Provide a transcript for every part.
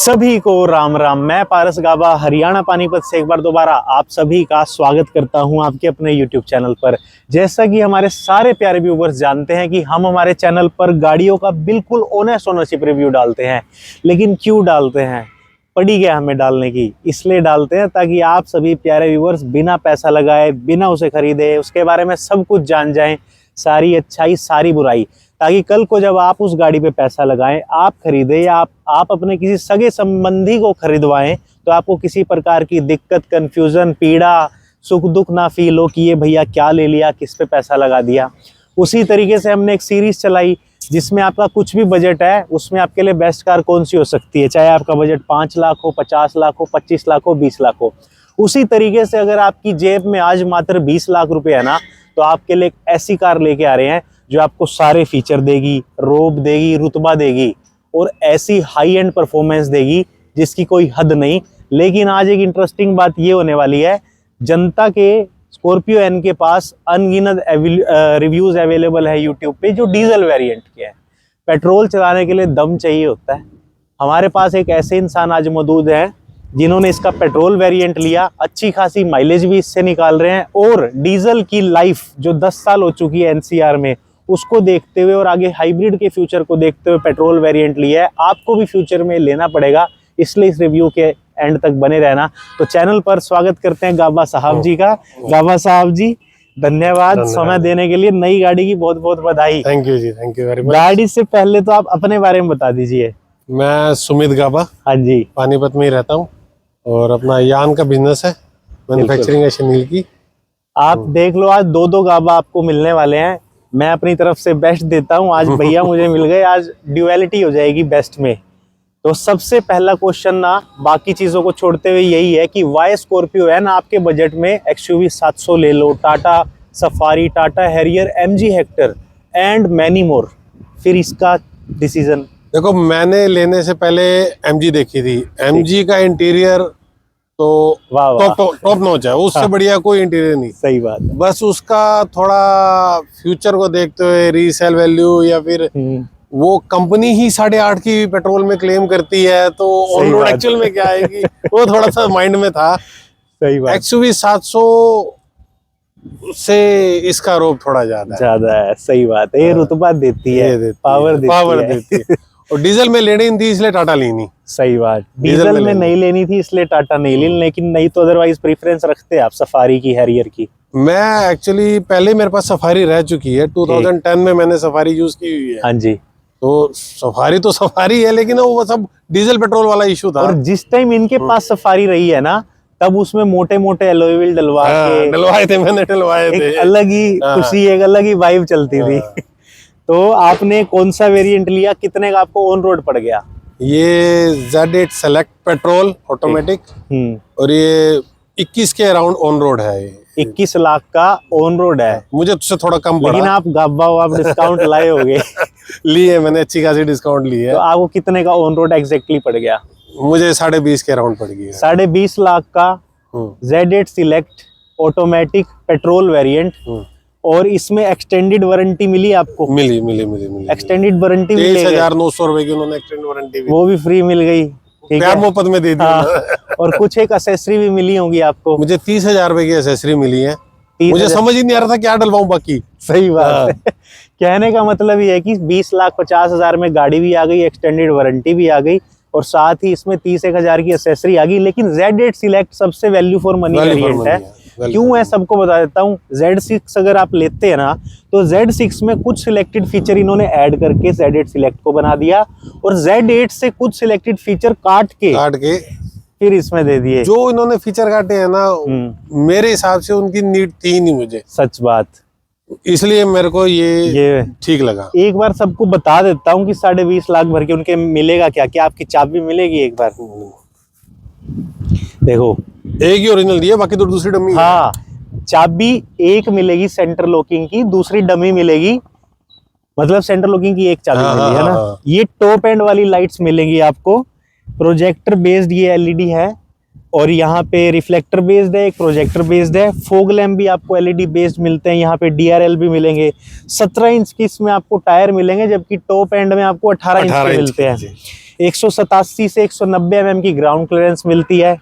सभी को राम राम। मैं पारस गाबा हरियाणा पानीपत से एक बार दोबारा आप सभी का स्वागत करता हूं आपके अपने YouTube चैनल पर। जैसा कि हमारे सारे प्यारे व्यूवर्स जानते हैं कि हम हमारे चैनल पर गाड़ियों का बिल्कुल ऑनेस्ट ओनरशिप रिव्यू डालते हैं। लेकिन क्यों डालते हैं, पड़ी गया हमें डालने की, इसलिए डालते हैं ताकि आप सभी प्यारे व्यूवर्स बिना पैसा लगाए, बिना उसे खरीदे, उसके बारे में सब कुछ जान जाएं, सारी अच्छाई सारी बुराई, ताकि कल को जब आप उस गाड़ी पे पैसा लगाएं, आप खरीदें या आप अपने किसी सगे संबंधी को खरीदवाएं तो आपको किसी प्रकार की दिक्कत, कंफ्यूजन, पीड़ा, सुख दुख ना फील हो कि ये भैया क्या ले लिया, किस पे पैसा लगा दिया। उसी तरीके से हमने एक सीरीज चलाई जिसमें आपका कुछ भी बजट है उसमें आपके लिए बेस्ट कार कौन सी हो सकती है, चाहे आपका बजट 5 लाख हो, 50 लाख हो, 25 लाख हो, 20 लाख हो। उसी तरीके से अगर आपकी जेब में आज मात्र 20 लाख रुपए है ना, तो आपके लिए एक ऐसी कार लेके आ रहे हैं जो आपको सारे फीचर देगी, रोब देगी, रुतबा देगी और ऐसी हाई एंड परफॉर्मेंस देगी जिसकी कोई हद नहीं। लेकिन आज एक इंटरेस्टिंग बात ये होने वाली है, जनता के स्कॉर्पियो एन के पास अनगिनत रिव्यूज अवेलेबल है यूट्यूब पे जो डीजल वेरिएंट के हैं। पेट्रोल चलाने के लिए दम चाहिए होता है। हमारे पास एक ऐसे इंसान आज मौजूद हैं जिन्होंने इसका पेट्रोल वेरिएंट लिया, अच्छी खासी माइलेज भी इससे निकाल रहे हैं और डीजल की लाइफ जो 10 साल हो चुकी है एनसीआर में, उसको देखते हुए और आगे हाइब्रिड के फ्यूचर को देखते हुए पेट्रोल वेरिएंट लिया है। आपको भी फ्यूचर में लेना पड़ेगा, इसलिए इस रिव्यू के एंड तक बने रहना। तो चैनल पर स्वागत करते हैं गाबा साहब जी का। गाबा साहब जी धन्यवाद समय देने के लिए, नई गाड़ी की बहुत बहुत बधाई। थैंक यू जी, थैंक यू वेरी मच। गाड़ी से पहले तो आप अपने बारे में बता दीजिए। मैं सुमित गाबा, हाँ जी, पानीपत में ही रहता हूँ और अपना यान का बिजनेस है, मैन्युफैक्चरिंग है शनील की। आप देख लो आज दो गाबा आपको मिलने वाले हैं। मैं अपनी तरफ से बेस्ट देता हूं, आज भैया मुझे मिल गए, आज ड्यूअलिटी हो जाएगी बेस्ट में। तो सबसे पहला क्वेश्चन ना बाकी चीजों को छोड़ते हुए यही है कि वाई स्कॉर्पियो एन आपके बजट में एक्सयूवी 700 ले लो, Tata Safari, Tata Harrier, MG Hector and many more, फिर इसका डिसीजन? देखो, मैंने लेने से पहले एमजी देखी थी। एमजी का इंटीरियर तो टॉप नॉच है, उससे हाँ, बढ़िया कोई इंटीरियर नहीं। सही बात है। बस उसका थोड़ा फ्यूचर को देखते हुए रीसेल वैल्यू या फिर वो कंपनी ही 8.5 की पेट्रोल में क्लेम करती है, तो ऑन रोड एक्चुअल में क्या आएगी वो थोड़ा सा माइंड में था। सही बात। एक्सयूवी 700 से इसका रोब थोड़ा ज्यादा है। सही बात है, ये रुतबा देती है, पावर देती है। और डीजल में लेनी थी इसलिए टाटा लेनी। सही बात, डीजल में नहीं लेनी थी इसलिए टाटा नहीं ली, लेकिन नहीं तो अदरवाइज प्रेफरेंस रखते आप सफारी की, हैरियर की? मैं एक्चुअली पहले मेरे पास सफारी रह चुकी है, 2010 में मैंने सफारी यूज की हुई है। हाँ जी। तो सफारी है, लेकिन वो सब डीजल पेट्रोल वाला इशू था। और जिस टाइम इनके पास सफारी रही है ना, तब उसमें मोटे मोटे एलॉय व्हील डलवाए थे मैंने, डलवाए थे। एक अलग ही खुशी, एक अलग ही वाइब चलती थी। तो आपने कौन सा वेरिएंट लिया, कितने का आपको ऑन रोड पड़ गया? ये Z8 सेलेक्ट पेट्रोल ऑटोमेटिक और ये 21 के अराउंड ऑन रोड है। ये 21 लाख का ऑन रोड है। मुझे उससे थोड़ा कम पड़ा, लेकिन आप गाबा हो, आप डिस्काउंट लाए होगे। लिए मैंने, अच्छी खासी डिस्काउंट ली है। तो आपको कितने का ऑन रोड एग्जैक्टली पड़ गया? मुझे 20.5 के अराउंड पड़ गई। 20.5 लाख का Z8 select automatic petrol variant, और इसमें एक्सटेंडेड वारंटी मिली आपको? मिली। एक्सटेंडेड वारंटी 23,900 रुपए की उन्होंने एक्सटेंडेड वारंटी, वो भी फ्री मिल गई। प्यार मोहब्बत में दे दी। और कुछ एक एक्सेसरी भी मिली होंगी आपको? मुझे 30,000 रुपए की एक्सेसरी मिली है। मुझे समझ ही नहीं आ रहा था क्या डलवाऊं बाकी। सही बात है। कहने का मतलब ये है कि 20,50,000 में गाड़ी भी आ गई, एक्सटेंडेड वारंटी भी आ गई और साथ ही इसमें 30,000 की एक्सेसरी आ गई। लेकिन Z8 सिलेक्ट सबसे वैल्यू फॉर मनी वेरिएंट है। क्यों है सबको बता देता हूँ। Z6 अगर आप लेते हैं ना, तो Z6 में कुछ सिलेक्टेड फीचर इन्होंने ऐड करके Z8 सिलेक्ट को बना दिया और Z8 से कुछ सिलेक्टेड फीचर काट के फिर इसमें दे दिए। जो इन्होंने फीचर काटे हैं ना, मेरे हिसाब से उनकी नीड थी नहीं मुझे, सच बात, इसलिए मेरे को ये ठीक लगा। एक बार सबको बता देता हूँ कि 20.5 लाख भर के उनके मिलेगा क्या क्या। आपकी चाबी मिलेगी एक बार देखो, एक ही ओरिजिनल दी है, बाकी तो दूसरी डमी। हाँ, चाबी एक मिलेगी सेंटर लॉकिंग की, दूसरी डमी मिलेगी, मतलब सेंटर लॉकिंग की एक चाबी मिलेगी, है ना। ये टॉप एंड वाली लाइट्स मिलेंगी आपको। प्रोजेक्टर बेस्ड ये एलईडी है और यहाँ पे रिफ्लेक्टर बेस्ड है, एक प्रोजेक्टर बेस्ड है। फोग लैम्प भी आपको एलईडी बेस्ड मिलते हैं। यहाँ पे डीआरएल भी मिलेंगे। 17 इंच की इसमें आपको टायर मिलेंगे, जबकि टॉप एंड में आपको 18 इंच के मिलते हैं। 187 से 190 mm की ग्राउंड क्लियरेंस मिलती है।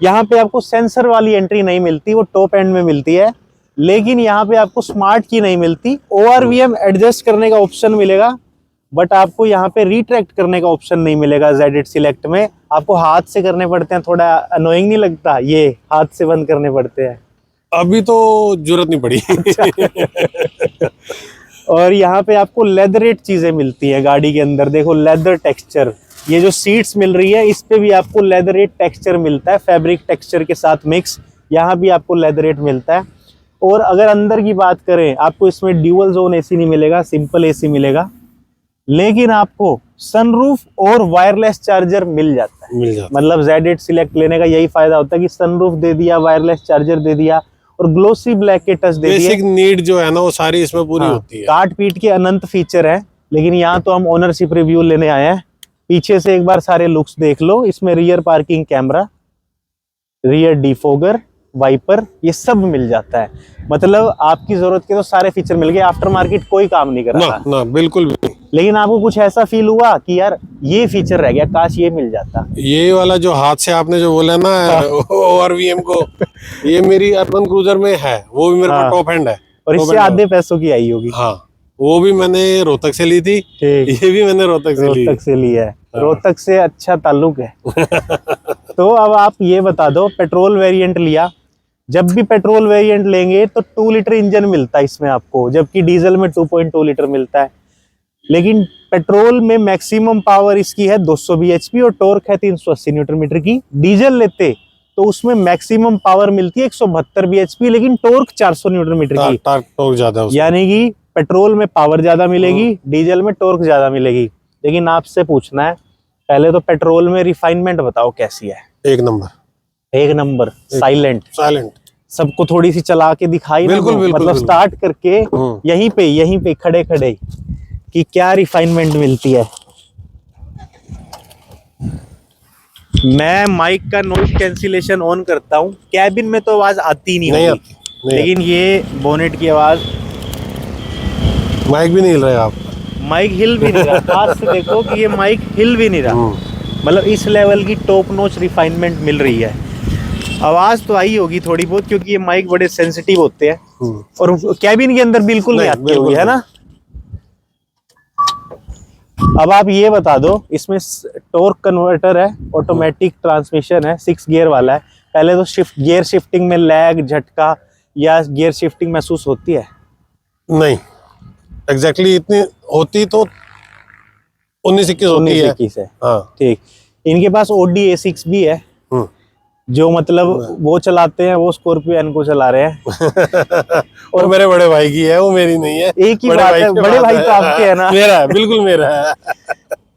यहाँ पे आपको सेंसर वाली एंट्री नहीं मिलती, वो टॉप एंड में मिलती है, लेकिन यहाँ पे आपको स्मार्ट की नहीं मिलती। ORVM एडजस्ट करने का ऑप्शन मिलेगा, बट आपको यहाँ पे रिट्रैक्ट करने का ऑप्शन नहीं मिलेगा। Z8 सिलेक्ट में आपको हाथ से करने पड़ते हैं, थोड़ा अनोइंग नहीं लगता? ये हाथ से बंद करने पड़ते हैं। अभी तो जरूरत नहीं पड़ी। और यहाँ पे आपको लेदरेट चीजें मिलती हैं गाड़ी के अंदर, देखो लेदर टेक्सचर, ये जो सीट्स मिल रही है इस पे भी आपको लेदरेट टेक्सचर मिलता है, फैब्रिक टेक्सचर के साथ मिक्स, यहाँ भी आपको लेदरेट मिलता है। और अगर अंदर की बात करें, आपको इसमें ड्यूअल जोन एसी नहीं मिलेगा, सिंपल एसी मिलेगा, लेकिन आपको सनरूफ और वायरलेस चार्जर मिल जाता है। मतलब Z8 सिलेक्ट लेने का यही फायदा होता है कि सनरूफ दे दिया, वायरलेस चार्जर दे दिया और ग्लोसी ब्लैक के टच दे दिया। बेसिक नीड जो है ना वो सारी इसमें पूरी होती है। काट पीट के अनंत फीचर है, लेकिन यहाँ तो हम ओनरशिप रिव्यू लेने आए हैं। पीछे से एक बार सारे लुक्स देख लो, इसमें rear parking camera, rear defogger, wiper, ये सब मिल जाता है। मतलब आपकी जरूरत के तो सारे फीचर मिल गए, आफ्टर मार्केट कोई काम नहीं कर रहा ना बिल्कुल भी नहीं। लेकिन आपको कुछ ऐसा फील हुआ कि यार ये फीचर रह गया, काश ये मिल जाता? ये वाला जो हाथ से आपने जो बोला ना ORVM को, ये मेरी अर्बन क्रूजर में है, वो भी मेरे पास टॉप एंड है, और इससे आधे पैसों की आई होगी। हाँ, वो भी मैंने रोहतक से ली थी, ये भी मैंने रोहतक से ली है। रोहतक से अच्छा ताल्लुक है। तो अब आप ये बता दो, पेट्रोल वेरिएंट लिया, जब भी पेट्रोल वेरिएंट लेंगे तो 2 लीटर इंजन मिलता है इसमें आपको, जबकि डीजल में 2.2 लीटर मिलता है। लेकिन पेट्रोल में मैक्सिमम पावर इसकी है 200 bhp और टॉर्क है 380 न्यूटन मीटर की। डीजल लेते तो उसमें मैक्सिमम पावर मिलती है 172 bhp, लेकिन टॉर्क 400 न्यूटन मीटर की। टॉर्क ज्यादा, यानी कि पेट्रोल में पावर ज्यादा मिलेगी, डीजल में टॉर्क ज्यादा मिलेगी। लेकिन आपसे पूछना है, पहले तो पेट्रोल में रिफाइनमेंट बताओ कैसी है? एक नंबर, साइलेंट। सबको थोड़ी सी चला के दिखाई, बिल्कुल, मतलब स्टार्ट करके यहीं पे खड़े कि क्या रिफाइनमेंट मिलती है। मैं माइक का नॉइज कैंसिलेशन ऑन करता हूँ, कैबिन में तो आवाज आती नहीं होगी, लेकिन ये बोनेट की आवाज। माइक भी नहीं हिल रहा, आप माइक हिल भी नहीं रहा। पास से देखो कि ये माइक हिल भी नहीं रहा। मतलब इस लेवल की टॉप नॉच रिफाइनमेंट मिल रही है। आवाज तो आई होगी थोड़ी बहुत, क्योंकि ये माइक बड़े सेंसिटिव होते हैं और कैबिन के अंदर बिल्कुल नहीं आती होगी, है ना? अब आप ये बता दो, इसमें टॉर्क कन्वर्टर है, ऑटोमेटिक ट्रांसमिशन है, 6 गियर वाला है। पहले तो गियर शिफ्टिंग में लैग, झटका या गियर शिफ्टिंग महसूस होती है? नहीं, एग्जैक्टली इतनी होती तो 19-21 होती है। 19-21 है, हाँ ठीक। इनके पास Audi A6 भी है, जो मतलब वो चलाते हैं, वो स्कॉर्पियो एन को चला रहे हैं। और मेरे बड़े भाई की है, वो मेरी नहीं है। एक ही बात है, बड़े भाई तो आपके है ना? मेरा है, बिल्कुल मेरा है।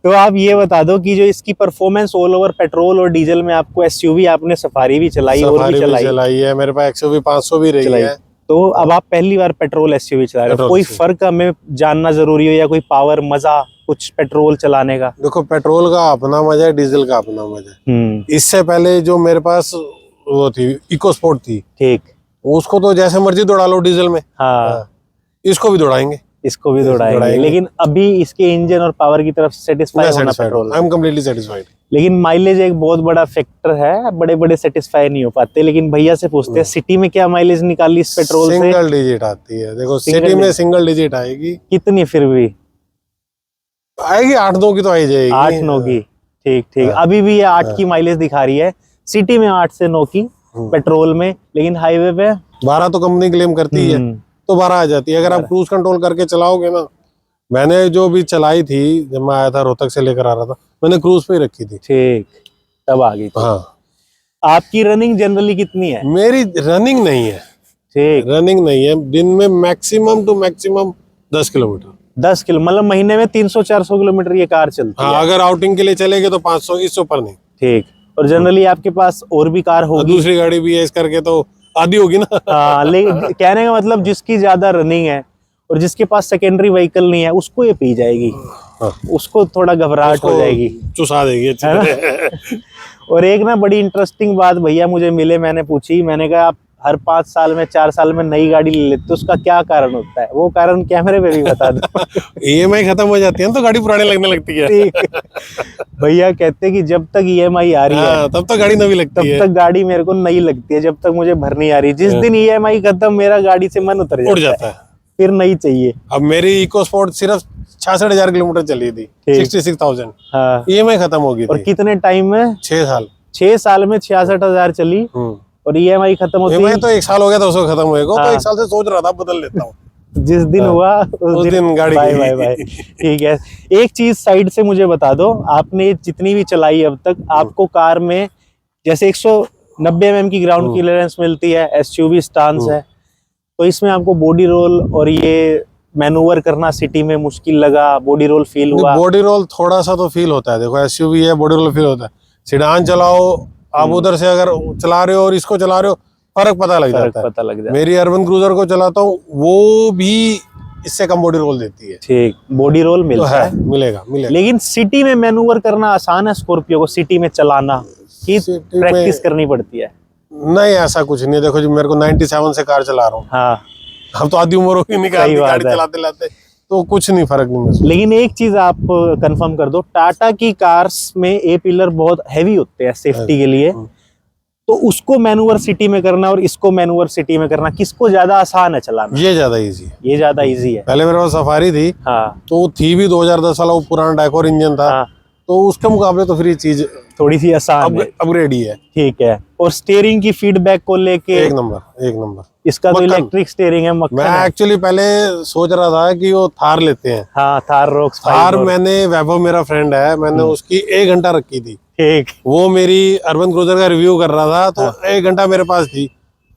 तो आप ये बता दो कि जो इसकी परफॉर्मेंस ऑल ओवर पेट्रोल और डीजल में, आपको एसयूवी, आपने सफारी भी चलाई और भी चलाई है, मेरे पास 120 500 भी रही है। तो अब आप पहली बार पेट्रोल एसयूवी चला रहे हो, कोई फर्क हमें जानना जरूरी हो, या कोई पावर, मजा कुछ पेट्रोल चलाने का? देखो, पेट्रोल का अपना मजा है, डीजल का अपना मजा है। इससे पहले जो मेरे पास वो थी, इको स्पोर्ट थी, ठीक, उसको तो जैसे मर्जी दौड़ा लो डीजल में। हाँ, इसको भी दौड़ाएंगे, लेकिन अभी इसके इंजन और पावर की तरफ सेटिस्फाई होना petrol. I am completely satisfied. लेकिन माइलेज एक बहुत बड़ा फैक्टर है, बड़े सेटिस्फाई नहीं हो पाते। लेकिन भैया से पूछते हैं, सिटी में क्या माइलेज निकाली इस पेट्रोल से? सिंगल डिजिट आती है। देखो, सिटी में सिंगल डिजिट आएगी। कितनी फिर भी आएगी? 8-9 की तो आई जाएगी। 8-9 की, ठीक। अभी भी ये 8 की माइलेज दिखा रही है सिटी में, 8 से 9 की पेट्रोल में। लेकिन हाईवे पे 12 तो कंपनी क्लेम करती है, तो 12 आ जाती है। अगर आप क्रूज कंट्रोल करके चलाओगे ना, मैंने जो भी चलाई थी जब मैं आया था, रोहतक से लेकर आ रहा था, मैंने क्रूज पे ही रखी थी। ठीक, तब आ गई। हाँ। आपकी रनिंग जनरली कितनी है? मेरी रनिंग नहीं है। ठीक, रनिंग नहीं है। दिन में maximum two maximum 10 kilometre. 10 kilo, मतलब महीने में 300-400 किलोमीटर ये कार चलती है। अगर आउटिंग के लिए चलेंगे तो 500, इससे ऊपर नहीं। ठीक। और जनरली आपके पास और भी कार होगी? दूसरी गाड़ी भी है, इस करके तो आधी होगी ना। हाँ, लेकिन कहने का मतलब जिसकी ज्यादा रनिंग है और जिसके पास सेकेंडरी व्हीकल नहीं है, उसको ये पी जाएगी। हाँ। उसको थोड़ा घबराहट हो जाएगी, चुसा देगी, है ना? और एक ना बड़ी इंटरेस्टिंग बात भैया मुझे मिले, मैंने पूछी, मैंने कहा आप हर 5 साल में 4 साल में नई गाड़ी ले लेते, तो उसका क्या कारण होता है? वो कारण कैमरे पे भी बता दो। EMI खत्म हो जाती है ना तो गाड़ी पुरानी लगने लगती है। ठीक। भैया कहते हैं कि जब तक EMI आ रही है तब तक गाड़ी नवी लगती है, तब तक गाड़ी मेरे को नई लगती है, जब तक मुझे भरनी आ रही। जिस दिन EMI खत्म, मेरा गाड़ी से मन उतर उड़ जाता जाता है, है। फिर नई चाहिए। अब मेरी इको स्पोर्ट सिर्फ 66,000 किलोमीटर चली थी, 66,000। हाँ। EMI खत्म हो गई और थी। कितने टाइम में? 6 साल। 6 साल में 66,000 चली और EMI खत्म होती। EMI तो 1 साल हो गया था उसको खत्म हुए को, तो हाँ। 1 साल से सोच रहा था बदल लेता हूँ। जिस दिन हुआ उस दिन गाड़ी बाय गई। Bye bye. ठीक है, एक चीज साइड से मुझे बता दो, आपने जितनी भी चलाई अब तक, आपको कार में जैसे 190 mm की ग्राउंड क्लियरेंस मिलती है, SUV स्टांस है, तो इसमें आपको बॉडी रोल और ये मैनूवर करना सिटी में मुश्किल लगा? बॉडी रोल फील हुआ? बॉडी रोल थोड़ा सा तो फील होता है, देखो SUV है, बॉडी रोल फील होता है। सिडान चलाओ आप, उधर से अगर चला रहे हो और इसको चला रहे हो, फर्क पता लग जाता है। पता लग जाता है। मेरी अर्बन क्रूजर को चलाता हूँ, वो भी इससे कम बॉडी रोल देती है। ठीक, बॉडी रोल तो मिलता है। मिलेगा। लेकिन सिटी में मैनूवर करना आसान है स्कॉर्पियो को? सिटी में चलाना की सिटी प्रैक्टिस करनी पड़ती है? नहीं, ऐसा कुछ नहीं है। देखो जी, मेरे को 97 से कार चला रहा हूँ। हाँ, हम तो आधी उम्र होगी नहीं सही बात गाड़ी है। चलाते लाते, तो कुछ नहीं, फर्क नहीं महसूस। लेकिन एक चीज आप कंफर्म कर दो, टाटा की कार्स में ए पिलर बहुत हैवी होते हैं सेफ्टी के लिए, तो उसको मैनूवर सिटी में करना और इसको मैनूवर सिटी में करना, किसको ज्यादा आसान है चलाना? ये ज्यादा इजी है। ये ज्यादा इजी है। पहले मेरे पास सफारी थी, हाँ तो थी भी 2010 वाला, वो पुराना डायकोर इंजन था। हाँ, तो उसके मुकाबले तो फिर ये चीज थोड़ी सी आसान है। अपग्रेड ही है। ठीक है। और स्टीयरिंग की फीडबैक को लेके एक नंबर। इसका तो मक्खन। इलेक्ट्रिक स्टीयरिंग है, मक्खन मैं है। एक्चुअली पहले सोच रहा था कि वो थार लेते हैं। हाँ, थार रॉक्स थार मैंने, वैभव मेरा फ्रेंड है, मैंने उसकी 1 घंटा रखी थी। ठीक। वो मेरी अर्बन क्रूजर का रिव्यू कर रहा था, तो 1 घंटा मेरे पास थी,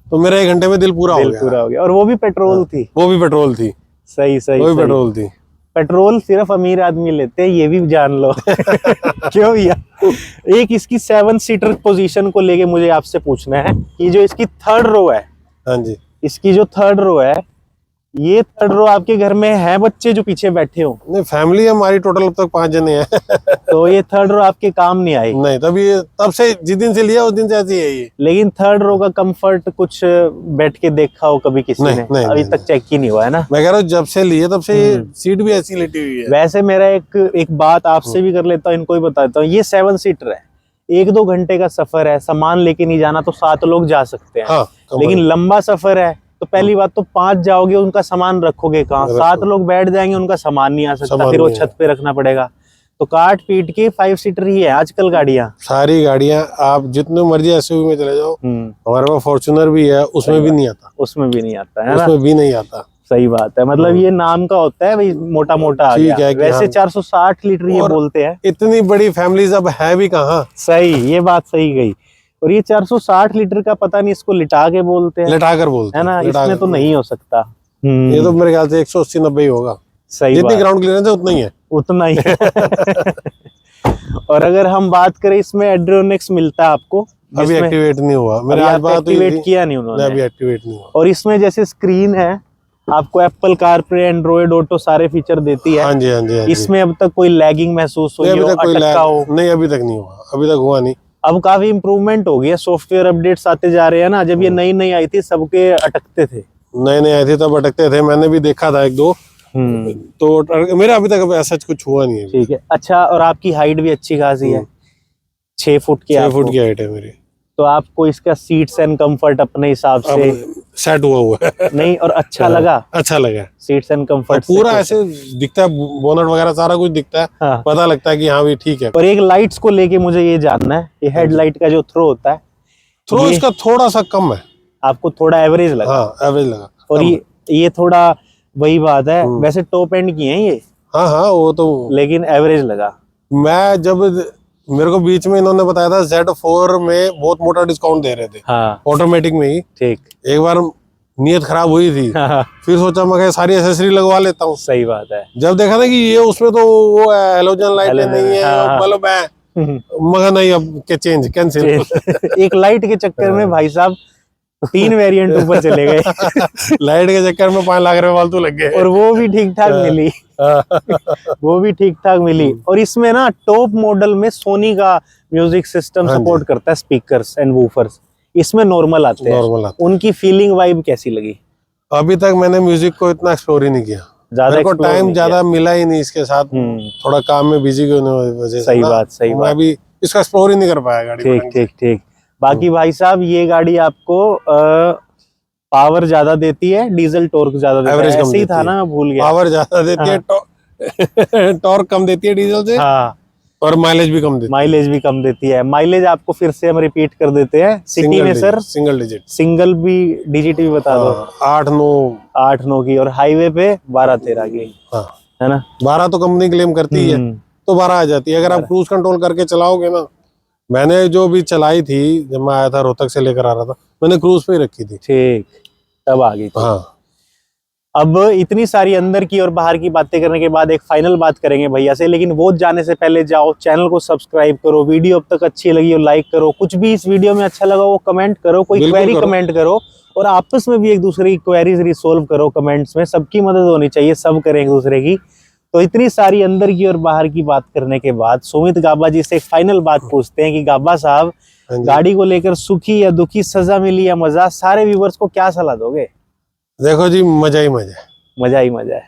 तो मेरा 1 घंटे में दिल पूरा हो गया। और वो भी पेट्रोल थी? वो भी पेट्रोल थी। सही सही। वो भी सही। पेट्रोल थी। पेट्रोल सिर्फ अमीर आदमी लेते हैं, ये भी जान लो। क्यों भैया? एक इसकी 7 सीटर पोजीशन को लेके मुझे आपसे पूछना है कि जो इसकी 3rd रो है, हाँ जी, इसकी जो 3rd रो है, ये 3rd रो आपके घर में है बच्चे जो पीछे बैठे हो? नहीं, फैमिली हमारी टोटल अब तक 5 जने हैं। तो ये 3rd रो आपके काम नहीं आई? नहीं, तब से जिस दिन से लिया उस दिन से ऐसी है ये। लेकिन 3rd रो का कंफर्ट कुछ बैठ के देखा हो कभी किसी ने? अभी तक चेक ही नहीं हुआ है ना? मैं कह रहा हूँ जब से लिए तब से ये सीट भी ऐसी लेटी हुई है। वैसे मेरा एक बात आपसे भी कर लेता हूँ, इनको भी बता देता हूँ, ये 7 सीटर है, 1-2 घंटे का सफर है, सामान लेके नहीं जाना तो 7 लोग जा सकते हैं। हाँ, लेकिन लंबा सफर है तो पहली बात तो 5 जाओगे, उनका सामान रखोगे कहाँ? 7 लोग बैठ जाएंगे, उनका सामान नहीं आ सकता, फिर वो छत पे रखना पड़ेगा। तो काट पीट के 5 सीटर ही है आजकल गाड़ियां। सारी गाड़ियां आप जितने मर्जी एसयूवी में चले जाओ, हमारे पास फॉर्च्यूनर भी है, उसमें भी नहीं आता। उसमें भी नहीं आता है ना? उसमें भी नहीं आता। सही बात है, मतलब ये नाम का होता है भाई, मोटा मोटा आ ठीक गया। है कि वैसे हाँ। 460 लीटर ये बोलते हैं। इतनी बड़ी फैमिलीज अब है भी कहाँ। सही, ये बात सही गई। और ये 460 लीटर का पता नहीं इसको लिटा के बोलते हैं, लिटा कर बोलते है ना? इसमें तो नहीं हो सकता। ये तो मेरे ख्याल से 180-90 ही होगा। सही जितनी बात, ग्राउंड क्लियरेंस है उतना ही है। उतना ही है। और अगर हम बात करें, इसमें एड्रोनिक्स मिलता है आपको? अभी एक्टिवेट नहीं हुआ, मेरे आज बात हुई एक्टिवेट थी। किया नहीं नहीं, उन्होंने? अभी एक्टिवेट नहीं हुआ। और इसमें जैसे स्क्रीन है, आपको एप्पल कारप्ले, एंड्रॉइड ऑटो सारे फीचर देती है। हाँ जी, हाँ जी, हाँ जी। इसमें अब तक कोई लैगिंग महसूस हुई नहीं, हो, अभी तक कोई अटका हो? नहीं, अभी तक नहीं हुआ, अभी तक हुआ नहीं। अब काफी इम्प्रूवमेंट हो गई है, सॉफ्टवेयर अपडेट्स आते जा रहे हैं ना। जब ये नई नई आई थी सबके अटकते थे। नए आए थे तब अटकते थे, मैंने भी देखा था 1-2, तो मेरा अभी तक ऐसा कुछ हुआ नहीं है। ठीक है। अच्छा, और आपकी हाइट भी अच्छी खासी है, 6 फुट की। 6 फुट की हाइट है मेरी। तो आपको इसका सीट्स एंड कंफर्ट अपने हिसाब से सेट हुआ है। नहीं, और अच्छा लगा? अच्छा लगा। सीट्स एंड कंफर्ट पूरा ऐसे दिखता है, बोनट वगैरह सारा कुछ दिखता है। हाँ। पता लगता है कि हाँ भी ठीक है। और एक लाइट्स को लेके मुझे ये जानना है, ये हेडलाइट का जो थ्रो होता है, थ्रो इसका थोड़ा सा कम है। आपको थोड़ा एवरेज लगा? हाँ, एवरेज लगा। और ये थोड़ा वही बात है, वैसे टॉप एंड की है ये। हाँ हाँ, वो तो, लेकिन एवरेज लगा। मैं जब मेरे को बीच में इन्होंने बताया था Z4 में बहुत मोटा डिस्काउंट दे रहे थे, हाँ ऑटोमेटिक में ही। ठीक। एक बार नियत खराब हुई थी, हाँ, फिर सोचा मैं सारी एसेसरी लगवा लेता हूँ। सही बात है। जब देखा ना कि ये उसमें तो वो हेलोजन लाइटें नहीं है, हाँ। मतलब मगर नहीं, अब के चेंज कैंसिल। एक लाइट के चक्कर में भाई साहब 3 वेरिएंट ऊपर चले गए। लाइट के चक्कर में 5 लाख रुपए फालतू लग गए। और वो भी ठीक ठाक मिली। वो भी ठीक ठाक मिली। और इसमें ना टॉप मॉडल में सोनी का म्यूजिक सिस्टम सपोर्ट करता है, स्पीकर्स एंड वूफर्स। इसमें नॉर्मल आते हैं। नॉर्मल आता उनकी फीलिंग वाइब कैसी लगी? है। अभी तक मैंने म्यूजिक को इतना एक्सप्लोर ही नहीं किया, ज्यादा मेरे को explore टाइम नहीं ज्यादा मिला ही नहीं इसके साथ, थोड़ा काम में बिजी होने की वजह से सही ना, बात, सही मैं बात। अभी इसका एक्सप्लोर ही नहीं कर पाया गाड़ी को ठीक ढंग से। ठीक ठीक। बाकी भाई साहब ये गाड़ी आपको पावर ज्यादा देती है, डीजल टॉर्क ज्यादा देता है, Average कम ऐसे ही देती था है। ना, मैं भूल गया। पावर ज्यादा देती है, टॉर्क कम देती है डीजल से, हाँ, और माइलेज भी कम देती है। माइलेज भी कम देती है। माइलेज आपको फिर से हम रिपीट कर देते हैं, सिटी में सर सिंगल डिजिट, सिंगल भी डिजिट भी बता दो। 8-9, 8-9 की, और हाईवे पे 12-13 की, हाँ है ना? 12 तो कंपनी क्लेम करती है, तो 12 आ जाती है अगर आप क्रूज कंट्रोल करके चलाओगे ना। मैंने जो भी चलाई थी जब मैं आया था रोहतक से लेकर आ रहा था, मैंने क्रूज पे ही रखी थी। ठीक, तब आ गई थी। हाँ, अब इतनी सारी अंदर की और बाहर की बातें करने के बाद एक फाइनल बात करेंगे भैया से, लेकिन वो जाने से पहले जाओ चैनल को सब्सक्राइब करो, वीडियो अब तक अच्छी लगी हो लाइक करो, कुछ भी इस वीडियो में अच्छा लगा वो कमेंट करो, कोई बिल्कुल क्वेरी करो। कमेंट करो, और आपस में भी एक दूसरे की क्वेरीज रिसोल्व करो कमेंट्स में। सबकी मदद होनी चाहिए, सब करें एक दूसरे की। तो इतनी सारी अंदर की और बाहर की बात करने के बाद सुमित गाबा जी से एक फाइनल बात पूछते हैं कि गाबा साहब, हाँ जी। गाड़ी को लेकर सुखी या दुखी, सजा मिली या मजा, सारे व्यूवर्स को क्या सलाह दोगे? देखो जी, मजा ही मजा है, मजा ही मजा है।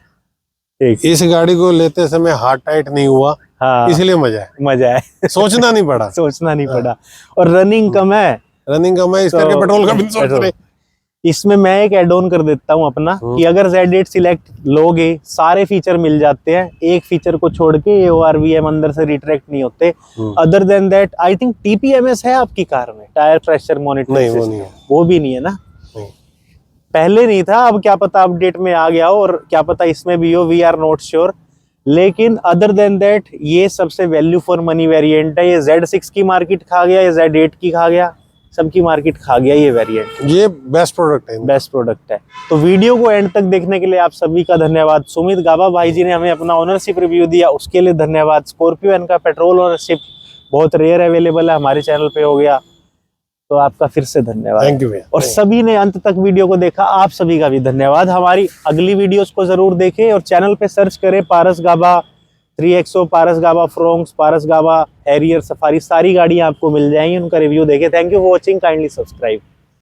ठीक, इस गाड़ी को लेते समय हार्ट टाइट नहीं हुआ, हाँ इसलिए मजा है, मजा है। सोचना नहीं पड़ा। सोचना नहीं पड़ा, और रनिंग कम है, रनिंग कम है, इस तो करके पेट्रोल का भी नहीं सोच पेट्रोल। रहे। इसमें मैं एक एड ऑन कर देता हूं अपना कि अगर Z8 सिलेक्ट लोगे, सारे फीचर मिल जाते हैं, एक फीचर को छोड़ के ORVM अंदर से रिट्रैक्ट नहीं होते। Other than that I think TPMS है आपकी कार में, टायर प्रेशर मॉनिटरिंग नहीं, वो सिस्टम, नहीं है। वो भी नहीं है ना? नहीं। पहले नहीं था, अब क्या पता अपडेट में आ गया हो, और क्या पता इसमें भी हो, वी आर नॉट श्योर। लेकिन अदर देन दैट ये सबसे वैल्यू फॉर मनी वेरिएंट है। ये Z6 की मार्केट खा गया, ये Z8 की खा गया, सबकी मार्केट खा गया ये वेरिएंट। ये बेस्ट प्रोडक्ट है, बेस्ट प्रोडक्ट है। तो वीडियो को एंड तक देखने के लिए आप सभी का धन्यवाद। सुमित गाबा भाई जी ने हमें अपना ओनरशिप रिव्यू दिया, उसके लिए धन्यवाद। स्कॉर्पियो एन का पेट्रोल ओनरशिप बहुत रेयर अवेलेबल है, हमारे चैनल पे हो गया, तो आपका फिर से धन्यवाद। थैंक यू भैया। और सभी ने अंत तक वीडियो को देखा, आप सभी का भी धन्यवाद। हमारी अगली वीडियोस को जरूर देखें, और चैनल पे सर्च करें पारस गाबा 3XO, पारस गाबा फ्रोंक्स, पारस गाबा हैरियर, सफारी, सारी गाड़ियां आपको मिल जाएंगी, उनका रिव्यू देखें। Thank you for watching, kindly subscribe.